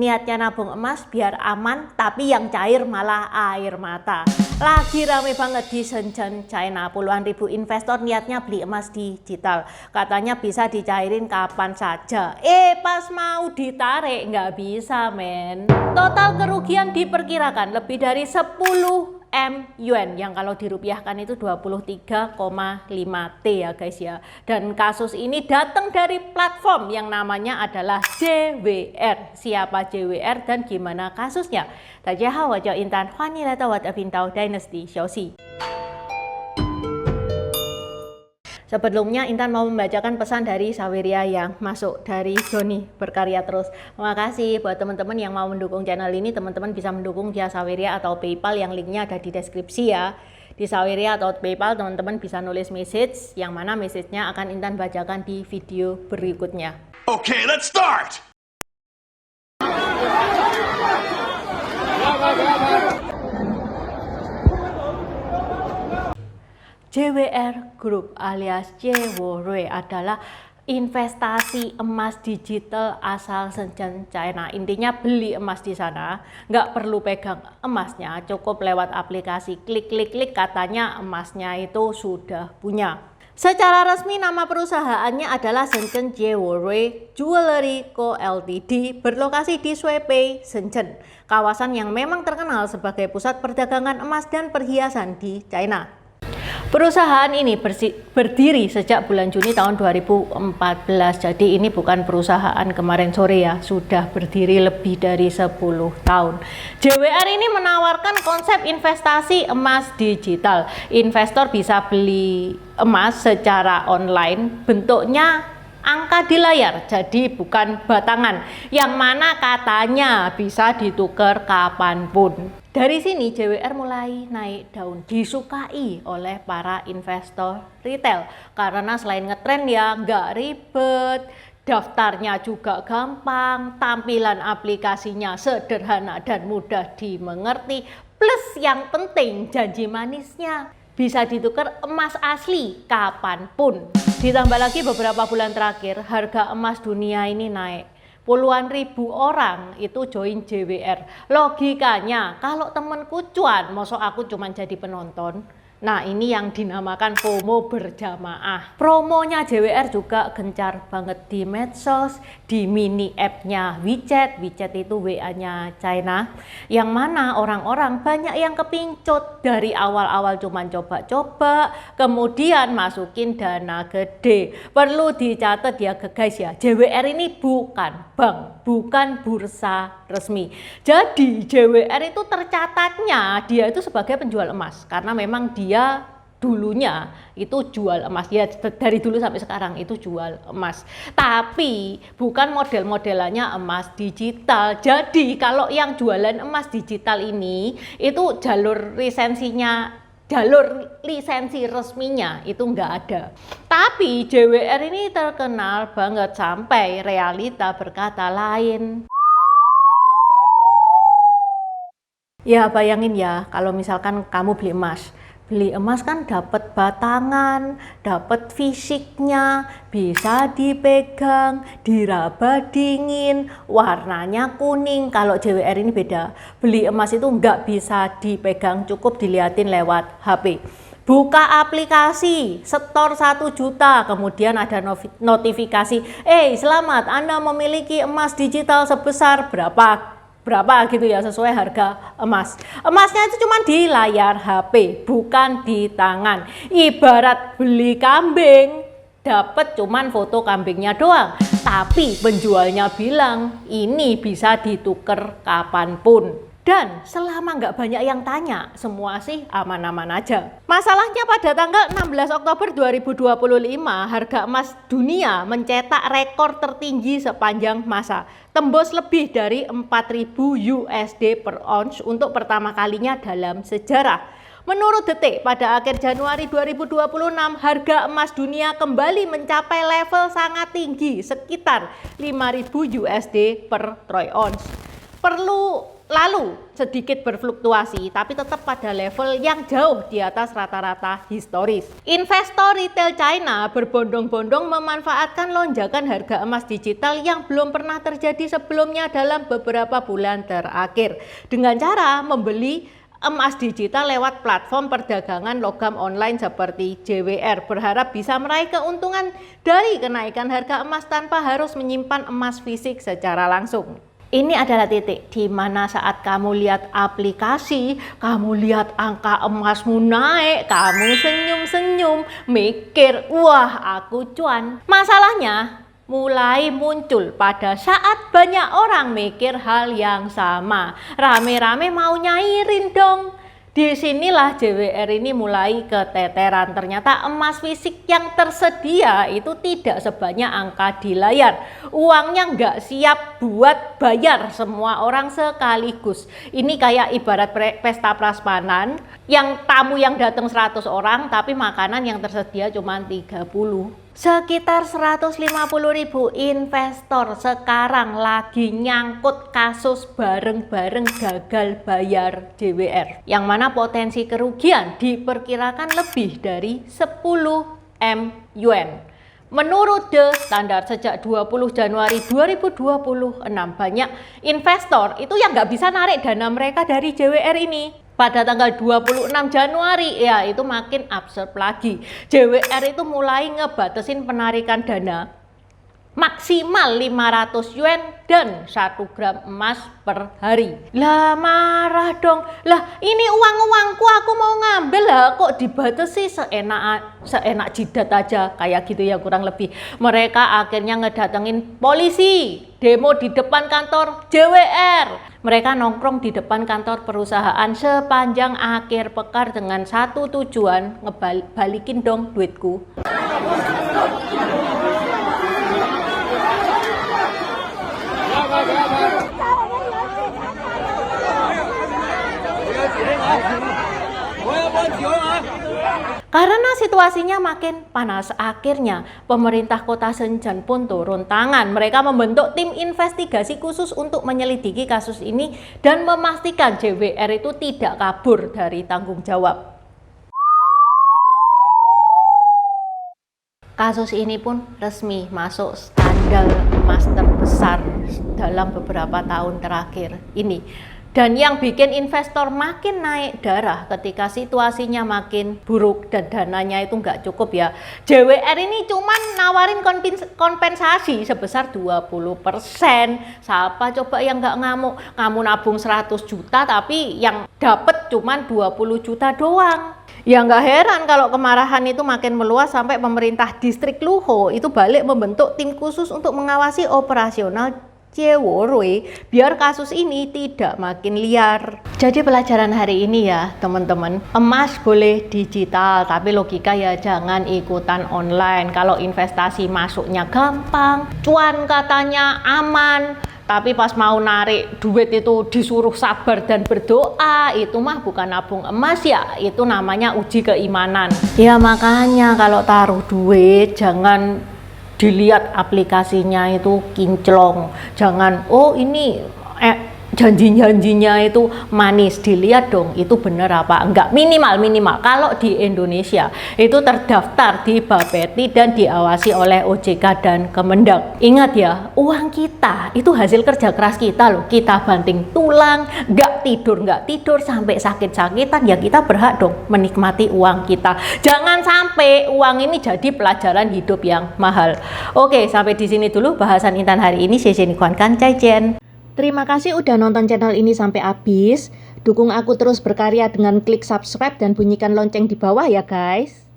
Niatnya nabung emas biar aman, tapi yang cair malah air mata. Lagi rame banget di Shenzhen, China. Puluhan ribu investor niatnya beli emas digital. Katanya bisa dicairin kapan saja. Pas mau ditarik nggak bisa, men. Total kerugian diperkirakan lebih dari 10 M yuan, yang kalau dirupiahkan itu 23,5 T ya guys ya. Dan kasus ini datang dari platform yang namanya adalah JWR. Siapa JWR dan gimana kasusnya? 大家好，我叫英丹，欢迎来到我的频道 Dynasty 消息。Sebelumnya Intan mau membacakan pesan dari Saweria yang masuk dari Doni berkarya terus. Terima kasih buat teman-teman yang mau mendukung channel ini. Teman-teman bisa mendukung via Saweria atau PayPal yang linknya ada di deskripsi ya. Di Saweria atau PayPal teman-teman bisa nulis message yang mana message-nya akan Intan bacakan di video berikutnya. Okay, let's start. JWR Group alias JWR adalah investasi emas digital asal Shenzhen, China. Intinya beli emas di sana, nggak perlu pegang emasnya, cukup lewat aplikasi klik katanya emasnya itu sudah punya. Secara resmi nama perusahaannya adalah Shenzhen JWR Jewelry Co Ltd, berlokasi di Shuipei, Shenzhen, kawasan yang memang terkenal sebagai pusat perdagangan emas dan perhiasan di China. Perusahaan ini berdiri sejak bulan Juni tahun 2014, jadi ini bukan perusahaan kemarin sore ya, sudah berdiri lebih dari 10 tahun. JWR ini menawarkan konsep investasi emas digital. Investor bisa beli emas secara online, bentuknya angka di layar, jadi bukan batangan, yang mana katanya bisa ditukar kapanpun. Dari sini JWR mulai naik daun, disukai oleh para investor retail karena selain ngetren ya nggak ribet, daftarnya juga gampang, tampilan aplikasinya sederhana dan mudah dimengerti, plus yang penting janji manisnya bisa ditukar emas asli kapanpun. Ditambah lagi beberapa bulan terakhir harga emas dunia ini naik. Puluhan ribu orang itu join JWR. Logikanya kalau temenku cuan, mosok aku cuma jadi penonton. Nah ini yang dinamakan FOMO berjamaah. Promonya JWR juga gencar banget di medsos, di mini app-nya WeChat. WeChat itu WA-nya China. Yang mana orang-orang banyak yang kepincut dari awal-awal cuman coba-coba, kemudian masukin dana gede. Perlu dicatat ya guys ya, JWR ini bukan bank, bukan bursa resmi. Jadi JWR itu tercatatnya dia itu sebagai penjual emas karena memang dia dulunya itu jual emas ya, dari dulu sampai sekarang itu jual emas, tapi bukan model-modelannya emas digital. Jadi kalau yang jualan emas digital ini itu jalur lisensi resminya itu nggak ada. Tapi JWR ini terkenal banget sampai realita berkata lain. Ya bayangin ya kalau misalkan kamu beli emas kan dapat batangan, dapat fisiknya, bisa dipegang, diraba dingin, warnanya kuning. Kalau JWR ini beda, beli emas itu nggak bisa dipegang, cukup dilihatin lewat HP. Buka aplikasi, setor 1 juta, kemudian ada notifikasi, selamat Anda memiliki emas digital sebesar berapa gitu ya, sesuai harga emas. Emasnya itu cuma di layar HP, bukan di tangan. Ibarat beli kambing, dapat cuman foto kambingnya doang. Tapi penjualnya bilang ini bisa ditukar kapanpun. Dan selama nggak banyak yang tanya, semua sih aman-aman aja. Masalahnya pada tanggal 16 Oktober 2025, harga emas dunia mencetak rekor tertinggi sepanjang masa. Tembus lebih dari 4.000 USD per ounce untuk pertama kalinya dalam sejarah. Menurut Detik, pada akhir Januari 2026, harga emas dunia kembali mencapai level sangat tinggi, sekitar 5.000 USD per troy ounce. Perlu lalu sedikit berfluktuasi, tapi tetap pada level yang jauh di atas rata-rata historis. Investor retail China berbondong-bondong memanfaatkan lonjakan harga emas digital yang belum pernah terjadi sebelumnya dalam beberapa bulan terakhir dengan cara membeli emas digital lewat platform perdagangan logam online seperti JWR, berharap bisa meraih keuntungan dari kenaikan harga emas tanpa harus menyimpan emas fisik secara langsung. Ini adalah titik di mana saat kamu lihat aplikasi, kamu lihat angka emasmu naik, kamu senyum-senyum, mikir, wah aku cuan. Masalahnya mulai muncul pada saat banyak orang mikir hal yang sama. Rame-rame mau nyairin dong. Disinilah JWR ini mulai keteteran. Ternyata emas fisik yang tersedia itu tidak sebanyak angka di layar. Uangnya nggak siap buat bayar semua orang sekaligus. Ini kayak ibarat pesta prasmanan, yang tamu yang datang 100 orang tapi makanan yang tersedia cuma 30. Sekitar 150.000 investor sekarang lagi nyangkut kasus bareng-bareng gagal bayar JWR, yang mana potensi kerugian diperkirakan lebih dari 10 M yuan. Menurut The Standard, sejak 20 Januari 2026 banyak investor itu yang nggak bisa narik dana mereka dari JWR ini. Pada tanggal 26 Januari ya itu makin absurd lagi. JWR itu mulai ngebatasin penarikan dana maksimal 500 yuan dan 1 gram emas per hari. Lah marah dong. Lah ini uang-uangku aku mau ngambil lah kok dibatasi seenak jidat aja kayak gitu ya kurang lebih. Mereka akhirnya ngedatengin polisi, demo di depan kantor JWR. Mereka nongkrong di depan kantor perusahaan sepanjang akhir pekan dengan satu tujuan, ngebalikin dong duitku. Karena situasinya makin panas, akhirnya pemerintah kota Shenzhen pun turun tangan. Mereka membentuk tim investigasi khusus untuk menyelidiki kasus ini dan memastikan JWR itu tidak kabur dari tanggung jawab. Kasus ini pun resmi masuk skandal emas terbesar dalam beberapa tahun terakhir ini. Dan yang bikin investor makin naik darah ketika situasinya makin buruk dan dananya itu nggak cukup ya. JWR ini cuman nawarin kompensasi sebesar 20%. Siapa coba yang nggak ngamuk? Kamu nabung 100 juta tapi yang dapet cuman 20 juta doang. Ya nggak heran kalau kemarahan itu makin meluas sampai pemerintah distrik Luho itu balik membentuk tim khusus untuk mengawasi operasional JWR biar kasus ini tidak makin liar. Jadi pelajaran hari ini ya teman-teman, emas boleh digital tapi logika ya jangan ikutan online. Kalau investasi masuknya gampang, cuan katanya aman, tapi pas mau narik duit itu disuruh sabar dan berdoa, itu mah bukan nabung emas ya, itu namanya uji keimanan. Ya makanya kalau taruh duit jangan dilihat aplikasinya itu kinclong, jangan oh ini janji-janjinya itu manis, dilihat dong itu bener apa enggak. Minimal kalau di Indonesia itu terdaftar di Bapeti dan diawasi oleh OJK dan Kemendak. Ingat ya, uang kita itu hasil kerja keras kita loh, kita banting tulang, nggak tidur sampai sakit-sakitan, ya kita berhak dong menikmati uang kita. Jangan sampai uang ini jadi pelajaran hidup yang mahal. Oke, sampai di sini dulu bahasan Intan hari ini. Terima kasih udah nonton channel ini sampai habis. Dukung aku terus berkarya dengan klik subscribe dan bunyikan lonceng di bawah ya guys.